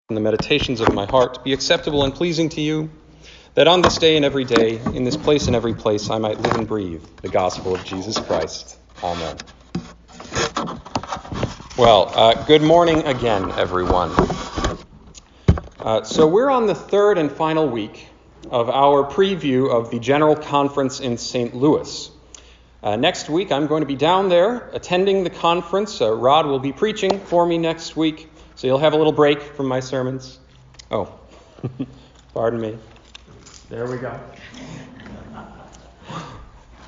and the meditations of my heart be acceptable and pleasing to you, that on this day and every day, in this place and every place, I might live and breathe the gospel of Jesus Christ. Amen. Well, good morning again, everyone. So we're on the third and final week of our preview of the General Conference in St. Louis. Next week, I'm going to be down there attending the conference. Rod will be preaching for me next week, so you'll have a little break from my sermons. Oh, pardon me. There we go.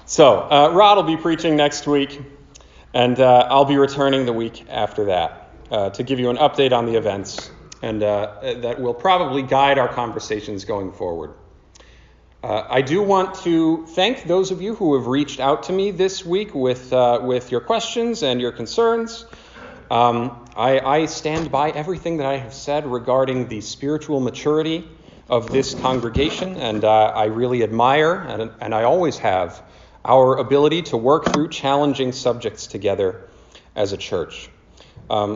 So, Rod will be preaching next week, and I'll be returning the week after that to give you an update on the events, and that will probably guide our conversations going forward. I do want to thank those of you who have reached out to me this week with your questions and your concerns. I stand by everything that I have said regarding the spiritual maturity of this congregation, and I really admire, and I always have, our ability to work through challenging subjects together as a church.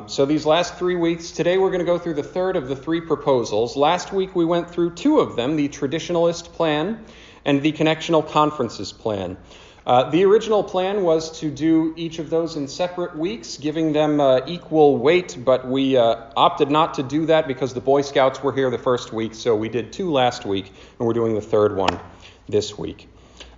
So these last 3 weeks, today we're going to go through the third of the three proposals. Last week we went through two of them, the Traditionalist Plan and the Connectional Conferences Plan. The original plan was to do each of those in separate weeks, giving them equal weight, but we opted not to do that because the Boy Scouts were here the first week, so we did two last week, and we're doing the third one this week.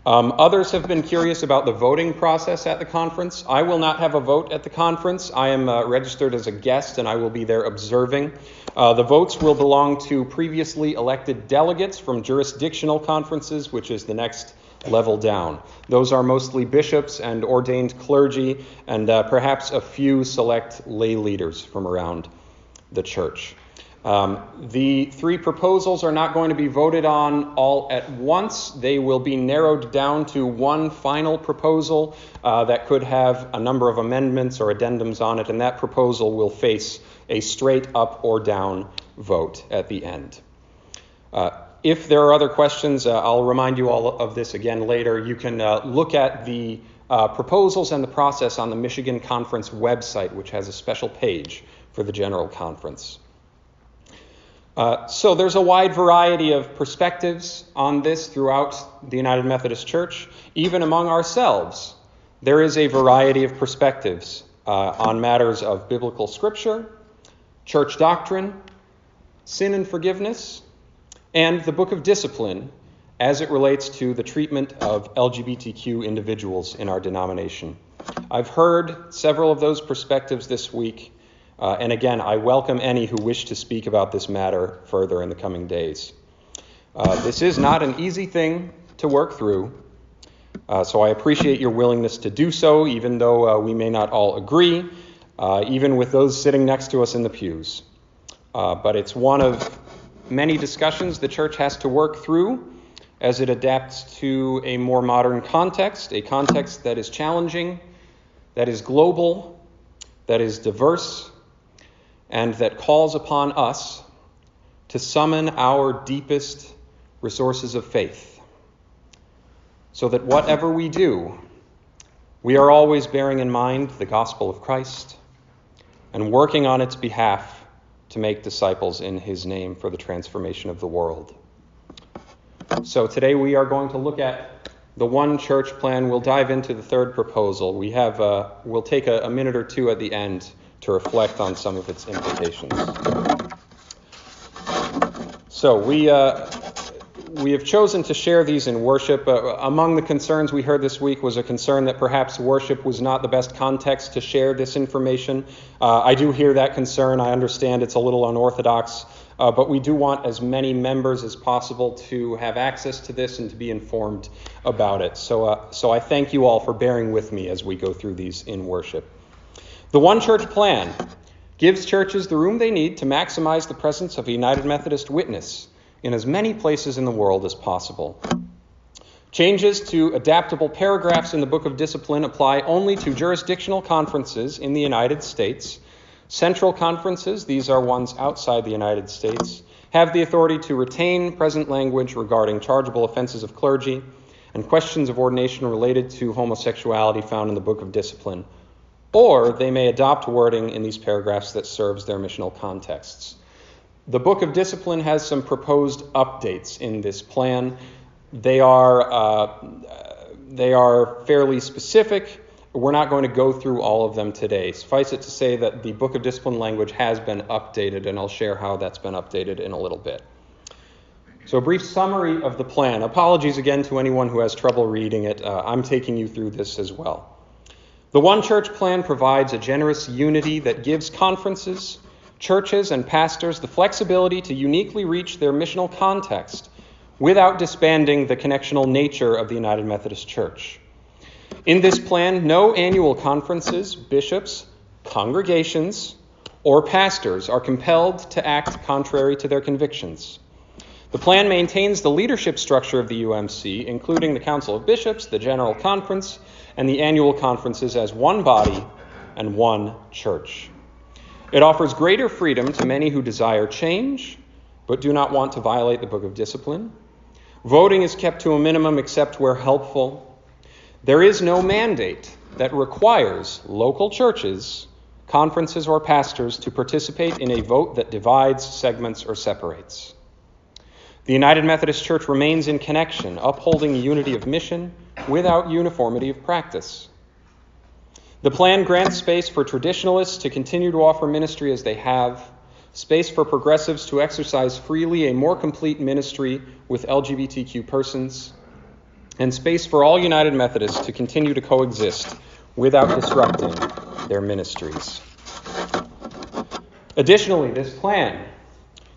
Others have been curious about the voting process at the conference. I will not have a vote at the conference. I am registered as a guest, and I will be there observing. The votes will belong to previously elected delegates from jurisdictional conferences, which is the next level down. Those are mostly bishops and ordained clergy, and perhaps a few select lay leaders from around the church. The three proposals are not going to be voted on all at once. They will be narrowed down to one final proposal that could have a number of amendments or addendums on it, and that proposal will face a straight up or down vote at the end. If there are other questions, I'll remind you all of this again later. You can look at the proposals and the process on the Michigan Conference website, which has a special page for the General Conference. So there's a wide variety of perspectives on this throughout the United Methodist Church. Even among ourselves, there is a variety of perspectives on matters of biblical scripture, church doctrine, sin and forgiveness, and the Book of Discipline as it relates to the treatment of LGBTQ individuals in our denomination. I've heard several of those perspectives this week, and again, I welcome any who wish to speak about this matter further in the coming days. This is not an easy thing to work through, so I appreciate your willingness to do so, even though we may not all agree, even with those sitting next to us in the pews. But it's one of many discussions the church has to work through as it adapts to a more modern context, a context that is challenging, that is global, that is diverse, and that calls upon us to summon our deepest resources of faith, so that whatever we do, we are always bearing in mind the gospel of Christ and working on its behalf to make disciples in his name for the transformation of the world. So today we are going to look at the one church plan. We'll dive into the third proposal. We'll take a minute or two at the end to reflect on some of its implications. So we have chosen to share these in worship. Among the concerns we heard this week was a concern that perhaps worship was not the best context to share this information. I do hear that concern. I understand it's a little unorthodox, but we do want as many members as possible to have access to this and to be informed about it. So I thank you all for bearing with me as we go through these in worship. The One Church Plan gives churches the room they need to maximize the presence of a United Methodist witness in as many places in the world as possible. Changes to adaptable paragraphs in the Book of Discipline apply only to jurisdictional conferences in the United States. Central conferences, these are ones outside the United States, have the authority to retain present language regarding chargeable offenses of clergy and questions of ordination related to homosexuality found in the Book of Discipline, or they may adopt wording in these paragraphs that serves their missional contexts. The Book of Discipline has some proposed updates in this plan. They are fairly specific. We're not going to go through all of them today. Suffice it to say that the Book of Discipline language has been updated, and I'll share how that's been updated in a little bit. So a brief summary of the plan. Apologies again to anyone who has trouble reading it. I'm taking you through this as well. The One Church plan provides a generous unity that gives conferences, churches, and pastors the flexibility to uniquely reach their missional context without disbanding the connectional nature of the United Methodist Church. In this plan, no annual conferences, bishops, congregations, or pastors are compelled to act contrary to their convictions. The plan maintains the leadership structure of the UMC, including the Council of Bishops, the General Conference, and the annual conferences as one body and one church. It offers greater freedom to many who desire change, but do not want to violate the Book of Discipline. Voting is kept to a minimum except where helpful. There is no mandate that requires local churches, conferences, or pastors to participate in a vote that divides, segments, or separates. The United Methodist Church remains in connection, upholding unity of mission without uniformity of practice. The plan grants space for traditionalists to continue to offer ministry as they have, space for progressives to exercise freely a more complete ministry with LGBTQ persons, and space for all United Methodists to continue to coexist without disrupting their ministries. Additionally, this plan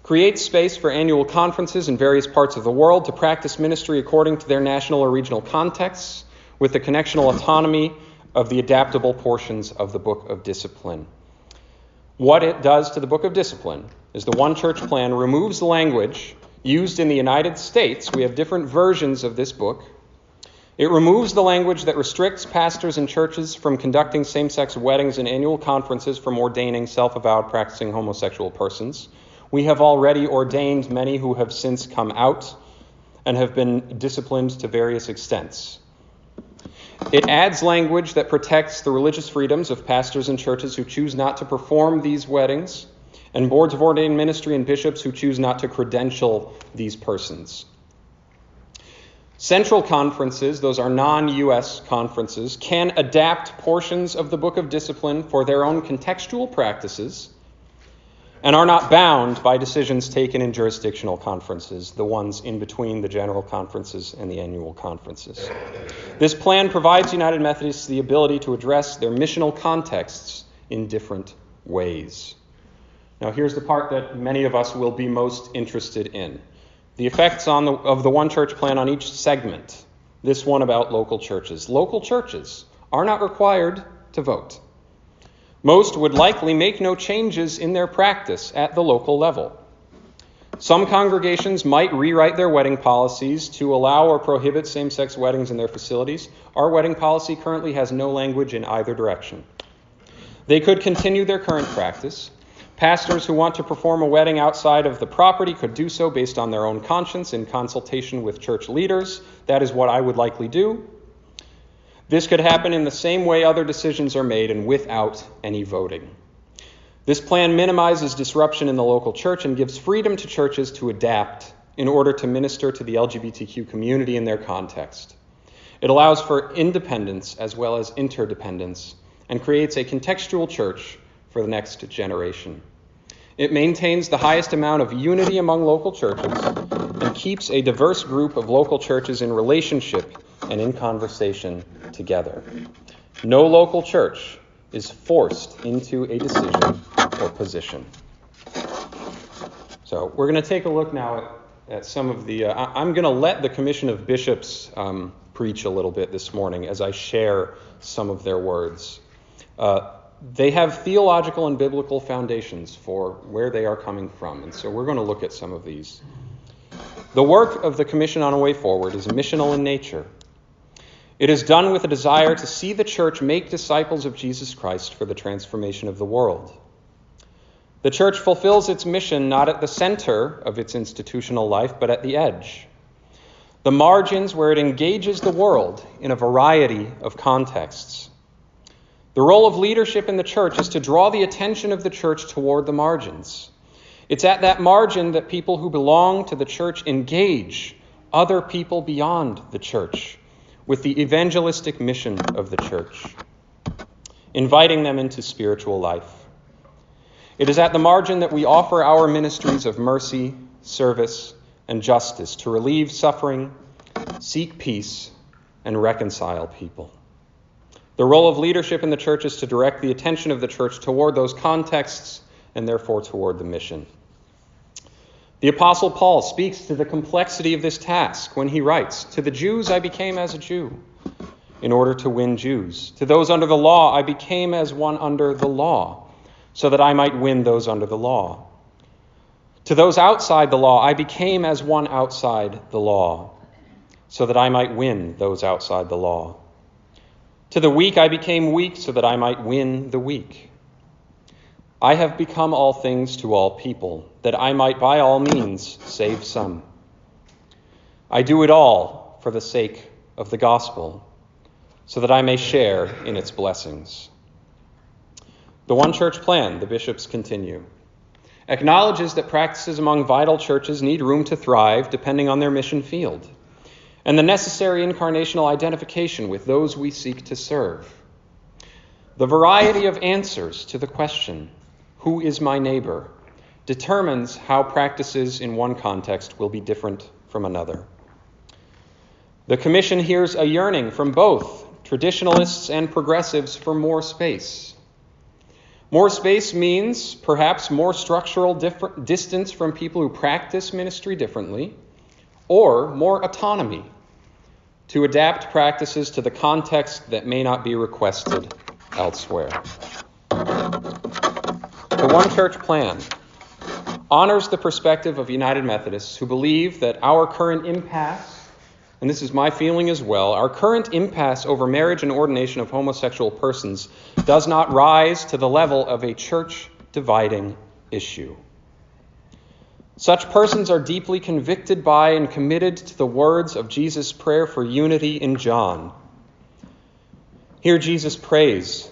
creates space for annual conferences in various parts of the world to practice ministry according to their national or regional contexts with the connectional autonomy of the adaptable portions of the Book of Discipline. What it does to the Book of Discipline is the One Church plan removes the language used in the United States. We have different versions of this book. It removes the language that restricts pastors and churches from conducting same-sex weddings and annual conferences from ordaining self-avowed practicing homosexual persons. We have already ordained many who have since come out and have been disciplined to various extents. It adds language that protects the religious freedoms of pastors and churches who choose not to perform these weddings, and boards of ordained ministry and bishops who choose not to credential these persons. Central conferences, those are non-U.S. conferences, can adapt portions of the Book of Discipline for their own contextual practices and are not bound by decisions taken in jurisdictional conferences, the ones in between the general conferences and the annual conferences. This plan provides United Methodists the ability to address their missional contexts in different ways. Now, here's the part that many of us will be most interested in. The effects of the One Church plan on each segment. This one about local churches. Local churches are not required to vote. Most would likely make no changes in their practice at the local level. Some congregations might rewrite their wedding policies to allow or prohibit same-sex weddings in their facilities. Our wedding policy currently has no language in either direction. They could continue their current practice. Pastors who want to perform a wedding outside of the property could do so based on their own conscience in consultation with church leaders. That is what I would likely do. This could happen in the same way other decisions are made and without any voting. This plan minimizes disruption in the local church and gives freedom to churches to adapt in order to minister to the LGBTQ community in their context. It allows for independence as well as interdependence and creates a contextual church for the next generation. It maintains the highest amount of unity among local churches and keeps a diverse group of local churches in relationship and in conversation together. No local church is forced into a decision or position. So we're going to take a look now at some of the... I'm going to let the Commission of Bishops preach a little bit this morning as I share some of their words. They have theological and biblical foundations for where they are coming from, and so we're going to look at some of these. The work of the Commission on a Way Forward is missional in nature. It is done with a desire to see the church make disciples of Jesus Christ for the transformation of the world. The church fulfills its mission not at the center of its institutional life, but at the edge. The margins where it engages the world in a variety of contexts. The role of leadership in the church is to draw the attention of the church toward the margins. It's at that margin that people who belong to the church engage other people beyond the church with the evangelistic mission of the church, inviting them into spiritual life. It is at the margin that we offer our ministries of mercy, service, and justice to relieve suffering, seek peace, and reconcile people. The role of leadership in the church is to direct the attention of the church toward those contexts and therefore toward the mission. The Apostle Paul speaks to the complexity of this task when he writes, "To the Jews I became as a Jew in order to win Jews. To those under the law I became as one under the law, so that I might win those under the law. To those outside the law I became as one outside the law, so that I might win those outside the law. To the weak I became weak, so that I might win the weak. I have become all things to all people, that I might by all means save some. I do it all for the sake of the gospel, so that I may share in its blessings." The One Church plan, the bishops continue, acknowledges that practices among vital churches need room to thrive depending on their mission field, and the necessary incarnational identification with those we seek to serve. The variety of answers to the question, "Who is my neighbor?" determines how practices in one context will be different from another. The Commission hears a yearning from both traditionalists and progressives for more space. More space means perhaps more structural distance from people who practice ministry differently, or more autonomy to adapt practices to the context that may not be requested elsewhere. The One Church plan honors the perspective of United Methodists who believe that our current impasse, and this is my feeling as well, our current impasse over marriage and ordination of homosexual persons does not rise to the level of a church-dividing issue. Such persons are deeply convicted by and committed to the words of Jesus' prayer for unity in John. Here Jesus prays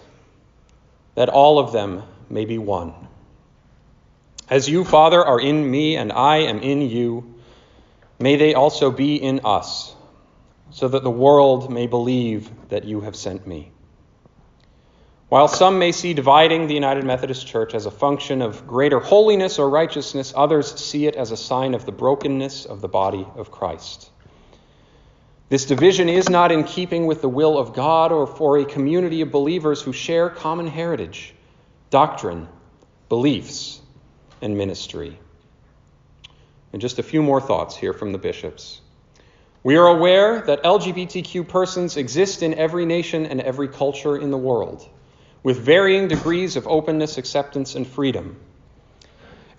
that all of them may be one. As you, Father, are in me and I am in you, may they also be in us, so that the world may believe that you have sent me. While some may see dividing the United Methodist Church as a function of greater holiness or righteousness, others see it as a sign of the brokenness of the body of Christ. This division is not in keeping with the will of God or for a community of believers who share common heritage, doctrine, beliefs, and ministry. And just a few more thoughts here from the bishops. We are aware that LGBTQ persons exist in every nation and every culture in the world, with varying degrees of openness, acceptance, and freedom.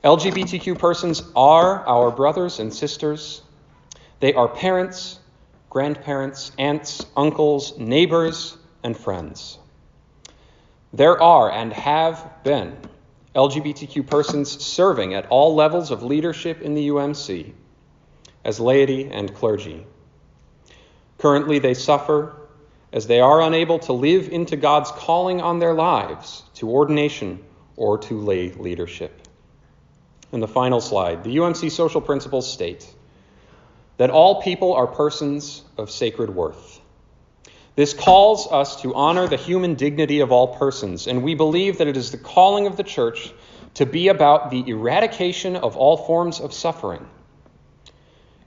LGBTQ persons are our brothers and sisters. They are parents, grandparents, aunts, uncles, neighbors, and friends. There are and have been LGBTQ persons serving at all levels of leadership in the UMC as laity and clergy. Currently, they suffer as they are unable to live into God's calling on their lives to ordination or to lay leadership. And the final slide, the UMC social principles state that all people are persons of sacred worth. This calls us to honor the human dignity of all persons, and we believe that it is the calling of the church to be about the eradication of all forms of suffering.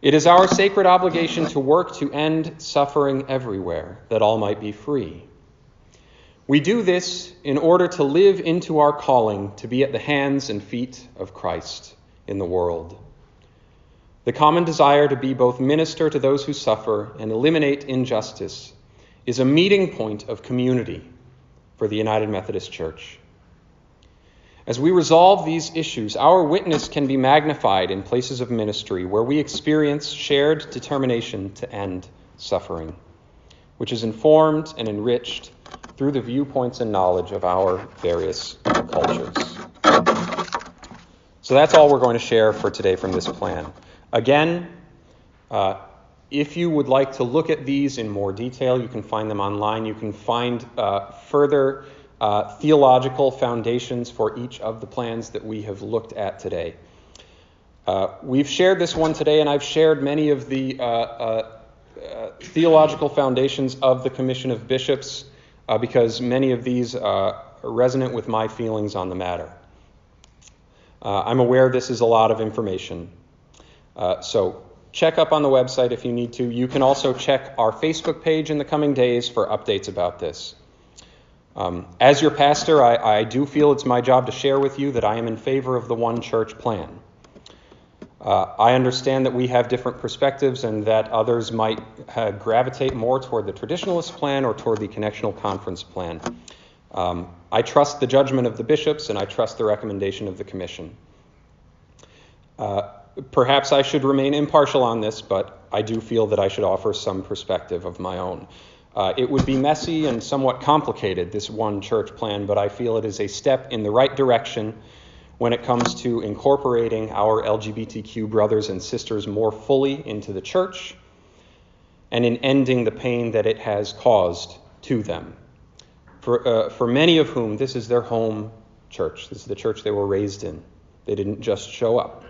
It is our sacred obligation to work to end suffering everywhere, that all might be free. We do this in order to live into our calling to be at the hands and feet of Christ in the world. The common desire to be both minister to those who suffer and eliminate injustice is a meeting point of community for the United Methodist Church. As we resolve these issues, our witness can be magnified in places of ministry where we experience shared determination to end suffering, which is informed and enriched through the viewpoints and knowledge of our various cultures. So that's all we're going to share for today from this plan. Again, if you would like to look at these in more detail, you can find them online. You can find further theological foundations for each of the plans that we have looked at today We've shared this one today, and I've shared many of the theological foundations of the Commission of Bishops because many of these are resonant with my feelings on the matter. I'm aware this is a lot of information. So check up on the website if you need to. You can also check our Facebook page in the coming days for updates about this. As your pastor, I do feel it's my job to share with you that I am in favor of the one church plan. I understand that we have different perspectives and that others might gravitate more toward the traditionalist plan or toward the connectional conference plan. I trust the judgment of the bishops and I trust the recommendation of the commission. Perhaps I should remain impartial on this, but I do feel that I should offer some perspective of my own. It would be messy and somewhat complicated, this one church plan, but I feel it is a step in the right direction when it comes to incorporating our LGBTQ brothers and sisters more fully into the church and in ending the pain that it has caused to them. For many of whom, this is their home church. This is the church they were raised in. They didn't just show up.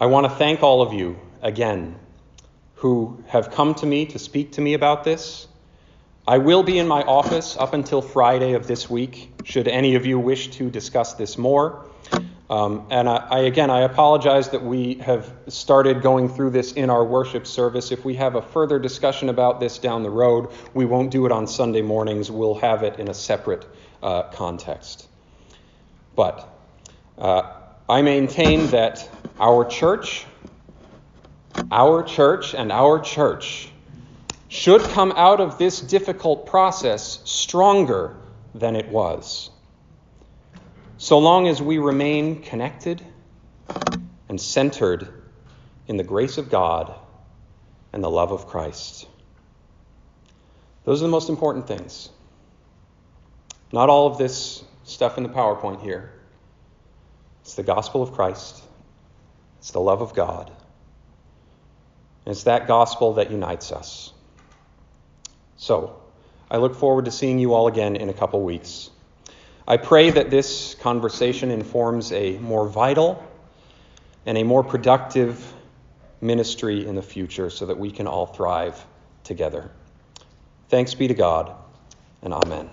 I want to thank all of you again who have come to me to speak to me about this. I will be in my office up until Friday of this week, should any of you wish to discuss this more. And I apologize that we have started going through this in our worship service. If we have a further discussion about this down the road, we won't do it on Sunday mornings. We'll have it in a separate context. But I maintain that our church should come out of this difficult process stronger than it was, so long as we remain connected and centered in the grace of God and the love of Christ. Those are the most important things. Not all of this stuff in the PowerPoint here. It's the gospel of Christ. It's the love of God. And it's that gospel that unites us. So, I look forward to seeing you all again in a couple weeks. I pray that this conversation informs a more vital and a more productive ministry in the future so that we can all thrive together. Thanks be to God, and amen.